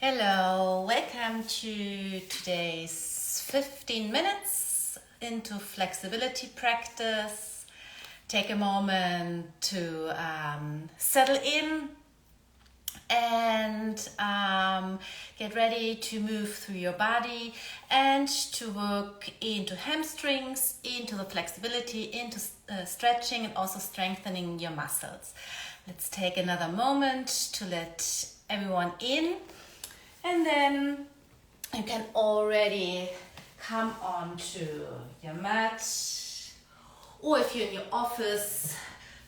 Hello, welcome to today's 15 minutes into flexibility practice. Take a moment to settle in and get ready to move through your body and to work into hamstrings, into the flexibility, into stretching and also strengthening your muscles. Let's take another moment to let everyone in. And then you can already come onto your mat, or if you're in your office,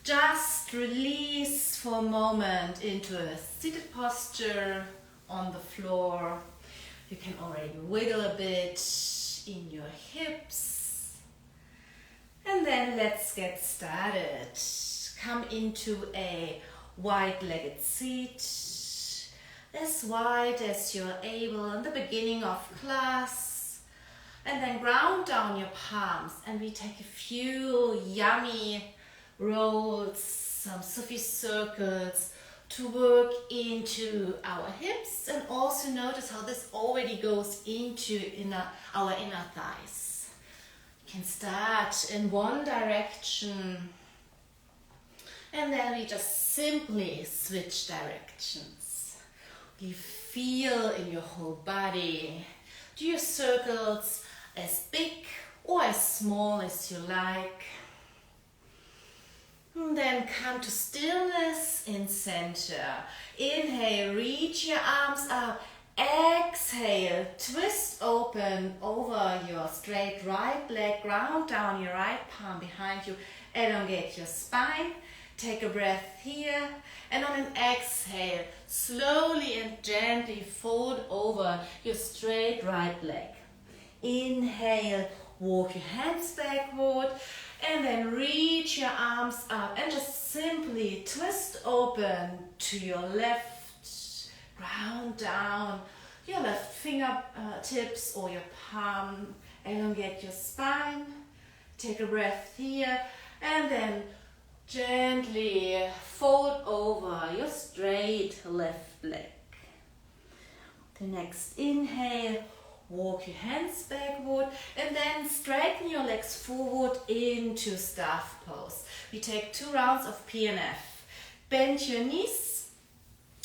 just release for a moment into a seated posture on the floor. You can already wiggle a bit in your hips. And then let's get started. Come into a wide-legged seat, as wide as you're able in the beginning of class, and then ground down your palms, and we take a few yummy rolls, some Sufi circles to work into our hips, and also notice how this already goes into our inner thighs. You can start in one direction and then we just simply switch directions. You feel in your whole body. Do your circles as big or as small as you like. And then come to stillness in center. Inhale, reach your arms up. Exhale, twist open over your straight right leg. Ground down your right palm behind you. Elongate your spine. Take a breath here, and on an exhale, slowly and gently fold over your straight right leg. Inhale, walk your hands backward, and then reach your arms up and just simply twist open to your left. Ground down your left fingertips or your palm. Elongate your spine. Take a breath here, and then gently fold over your straight left leg. The next inhale, walk your hands backward and then straighten your legs forward into staff pose. We take 2 rounds of PNF. Bend your knees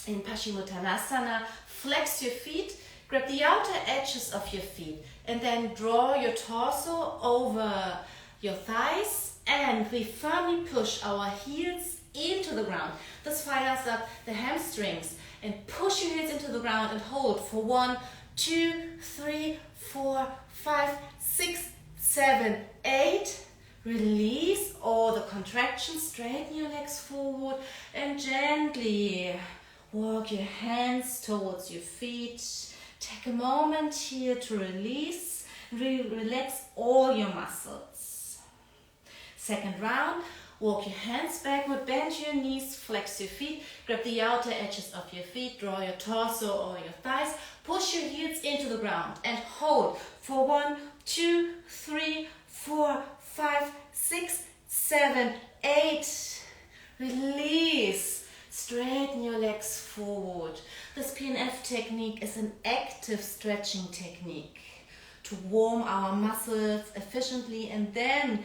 in Paschimottanasana, flex your feet, grab the outer edges of your feet and then draw your torso over your thighs. And we firmly push our heels into the ground. This fires up the hamstrings. And push your heels into the ground and hold for 1, 2, 3, 4, 5, 6, 7, 8. Release all the contractions. Straighten your legs forward and gently walk your hands towards your feet. Take a moment here to release. Relax all your muscles. Second round, walk your hands backward, bend your knees, flex your feet, grab the outer edges of your feet, draw your torso or your thighs, push your heels into the ground and hold for 1, 2, 3, 4, 5, 6, 7, 8. Release. Straighten your legs forward. This PNF technique is an active stretching technique to warm our muscles efficiently and then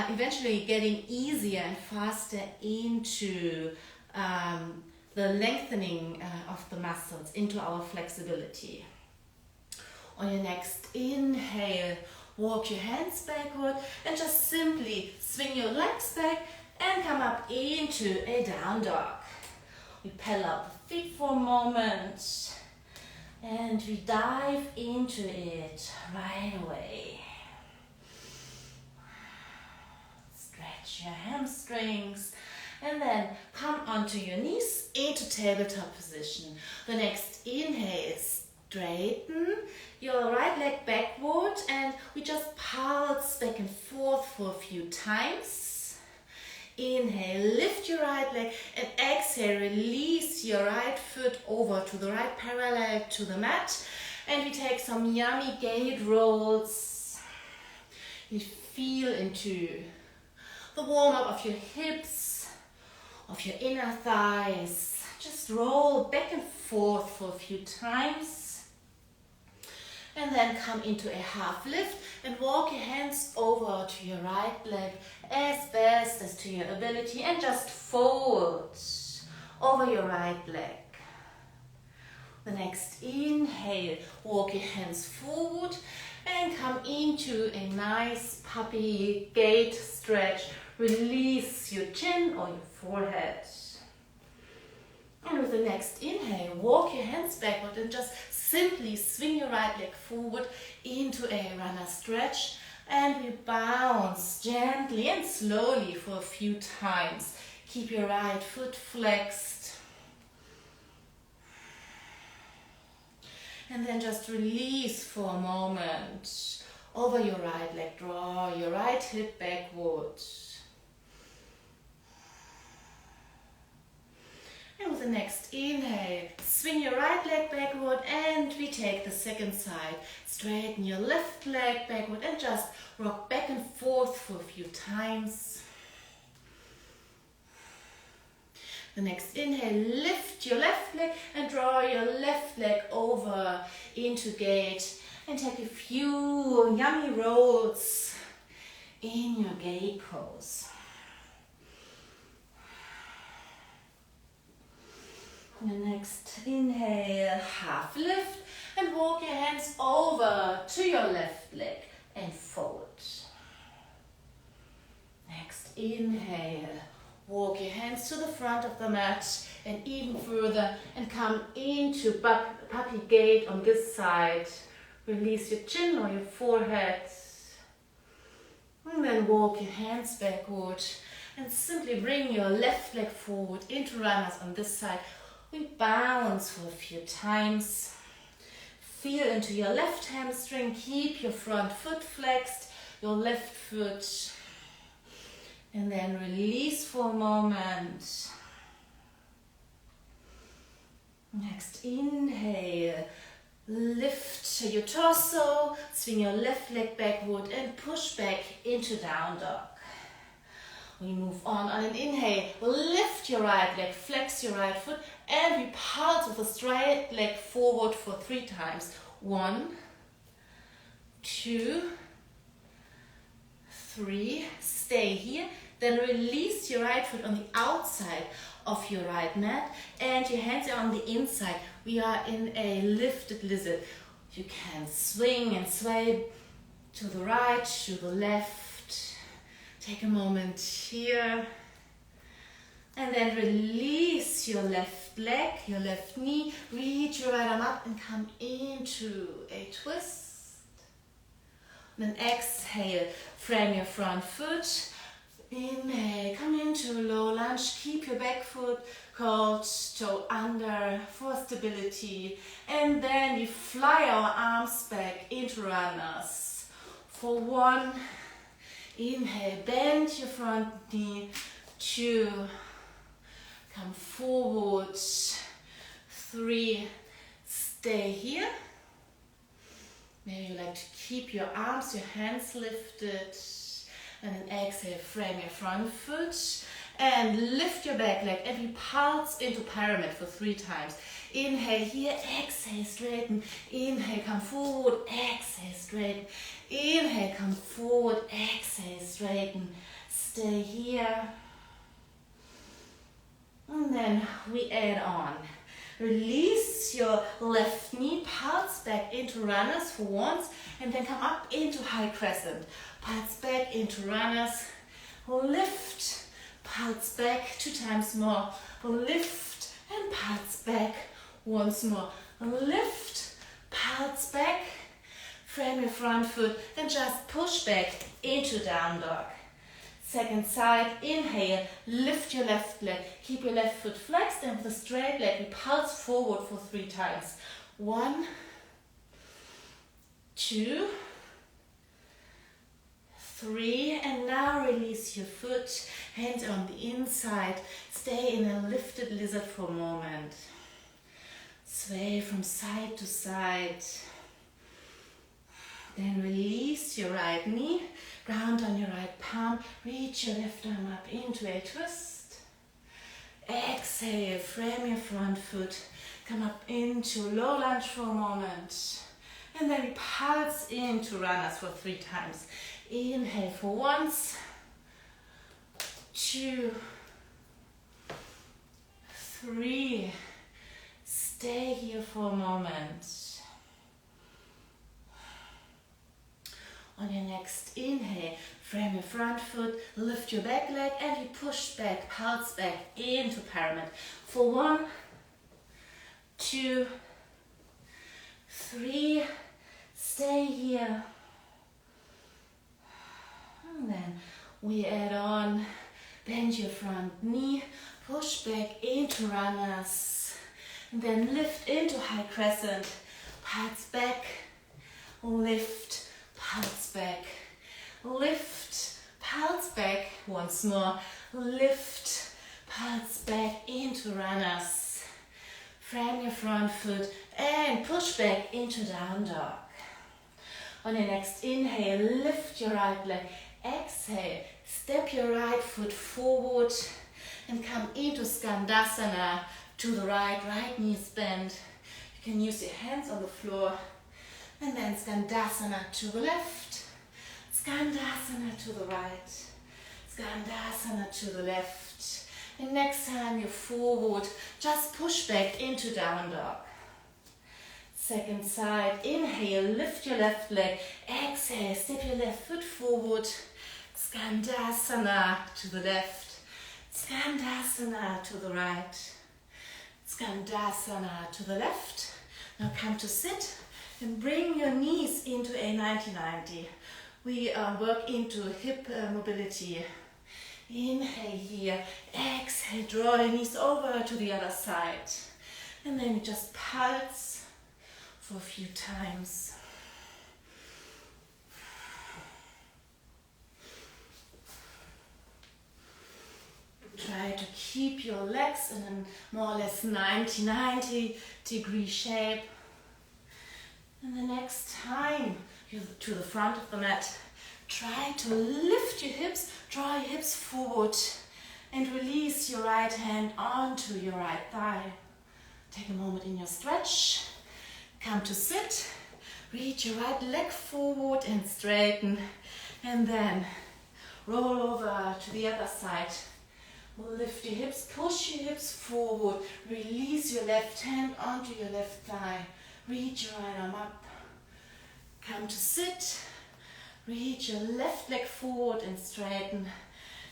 eventually getting easier and faster into the lengthening of the muscles, into our flexibility. On your next inhale, walk your hands backward and just simply swing your legs back and come up into a down dog. We pedal out the feet for a moment and we dive into it right away. Your hamstrings and then come onto your knees into tabletop position. The next inhale, straighten your right leg backward and we just pulse back and forth for a few times. Inhale, lift your right leg and exhale, release your right foot over to the right parallel to the mat and we take some yummy gate rolls. You feel into the warm up of your hips, of your inner thighs, Just roll back and forth for a few times. And then come into a half lift and walk your hands over to your right leg as best as to your ability and just fold over your right leg. The next inhale, walk your hands forward and come into a nice puppy gate stretch. Release your chin or your forehead. And with the next inhale, walk your hands backward and just simply swing your right leg forward into a runner stretch. And we bounce gently and slowly for a few times. Keep your right foot flexed. And then just release for a moment over your right leg. Draw your right hip backward. And with the next inhale, swing your right leg backward and we take the second side. Straighten your left leg backward and just rock back and forth for a few times. The next inhale, lift your left leg and draw your left leg over into gate and take a few yummy rolls in your gate pose. The next inhale, half lift and walk your hands over to your left leg and fold. Next inhale, walk your hands to the front of the mat and even further and come into puppy gate on this side. Release your chin or your forehead. And then walk your hands backward and simply bring your left leg forward into runners on this side. We bounce for a few times. Feel into your left hamstring. Keep your front foot flexed, your left foot. And then release for a moment. Next inhale. Lift your torso, swing your left leg backward and push back into down dog. We move on an inhale, lift your right leg, flex your right foot, and we pulse with a straight leg forward for 3 times. 1, 2, 3. Stay here. Then release your right foot on the outside of your right mat and your hands are on the inside. We are in a lifted lizard. You can swing and sway to the right, to the left. Take a moment here. And then release your left leg, your left knee. Reach your right arm up and come into a twist. Then exhale, frame your front foot. Inhale, come into a low lunge. Keep your back foot curled, toe under for stability. And then we fly our arms back into runners. For 1, inhale, bend your front knee. 2, come forward. 3, stay here. Maybe you like to keep your arms, your hands lifted. And then exhale, frame your front foot and lift your back leg and we pulse into pyramid for 3 times. Inhale here, exhale, straighten. Inhale, come forward, exhale, straighten. Inhale, come forward, exhale, straighten. Stay here. And then we add on. Release your left knee, pulse back into runners for once, and then come up into high crescent. Pulse back into runners, lift, pulse back 2 times more, lift and pulse back once more, lift, pulse back, frame your front foot and just push back into down dog. Second side, inhale, lift your left leg, keep your left foot flexed and with a straight leg, we pulse forward for 3 times. 1, 2, 3, and now release your foot, hands on the inside, stay in a lifted lizard for a moment. Sway from side to side. Then release your right knee, ground on your right palm, reach your left arm up into a twist. Exhale, frame your front foot. Come up into low lunge for a moment. And then we pulse into runners for 3 times. Inhale for 1, 2, 3. Stay here for a moment. On your next inhale, frame your front foot, lift your back leg, and you push back, pulse back into pyramid. For 1, 2, 3, stay here. And then we add on, bend your front knee, push back into runners. And then lift into high crescent, pulse back, lift, pulse back, lift, pulse back. Once more, lift, pulse back into runners. Frame your front foot and push back into down dog. On your next inhale, lift your right leg. Exhale, step your right foot forward and come into Skandasana to the right, right knees bend. You can use your hands on the floor. And then Skandasana to the left, Skandasana to the right, Skandasana to the left. And next time you're forward, just push back into down dog. Second side, inhale, lift your left leg. Exhale, step your left foot forward. Skandasana to the left, Skandasana to the right, Skandasana to the left. Now come to sit and bring your knees into a 90-90. We work into hip mobility. Inhale here, exhale, draw your knees over to the other side. And then you just pulse for a few times. Try to keep your legs in a more or less 90 degree shape. And the next time you're to the front of the mat, try to lift your hips, draw your hips forward and release your right hand onto your right thigh. Take a moment in your stretch. Come to sit. Reach your right leg forward and straighten. And then roll over to the other side. Lift your hips, push your hips forward. Release your left hand onto your left thigh. Reach your right arm up. Come to sit. Reach your left leg forward and straighten.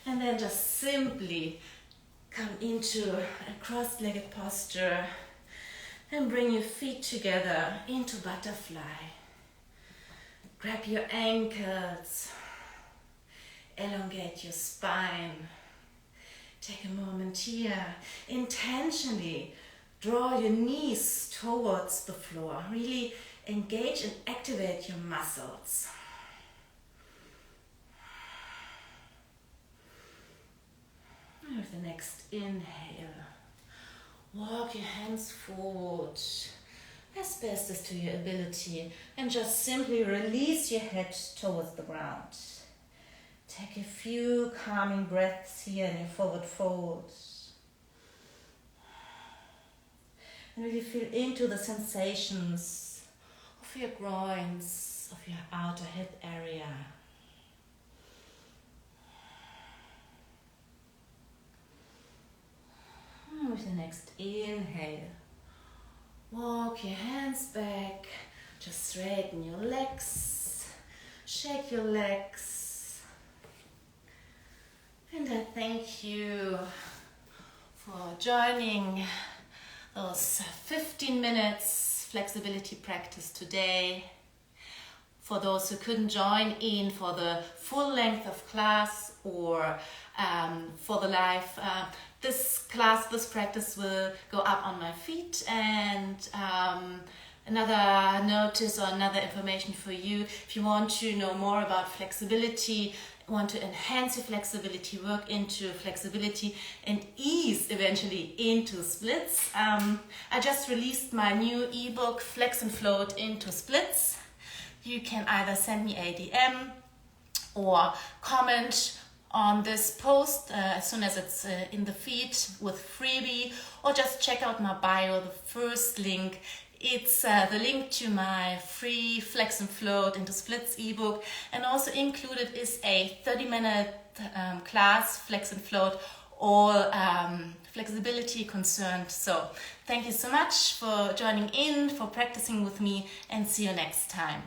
And then just simply come into a cross-legged posture. And bring your feet together into butterfly. Grab your ankles. Elongate your spine. Take a moment here. Intentionally draw your knees towards the floor. Really engage and activate your muscles. And with the next inhale, walk your hands forward as best as to your ability and just simply release your head towards the ground. Take a few calming breaths here in your forward fold. And really feel into the sensations of your groins, of your outer hip area. And with the next inhale, walk your hands back, just straighten your legs, shake your legs. And I thank you for joining those 15 minutes flexibility practice today. For those who couldn't join in for the full length of class or for the live, this practice will go up on my feed. And another notice or another information for you, if you want to know more about flexibility, want to enhance your flexibility, work into flexibility and ease eventually into splits. I just released my new ebook, Flex and Flow into Splits. You can either send me a DM or comment on this post as soon as it's in the feed with freebie, or just check out my bio, the first link. It's the link to my free Flex and Float into splits ebook, and also included is a 30-minute class, Flex and Float, all flexibility concerned. So thank you so much for joining in, for practicing with me, and see you next time.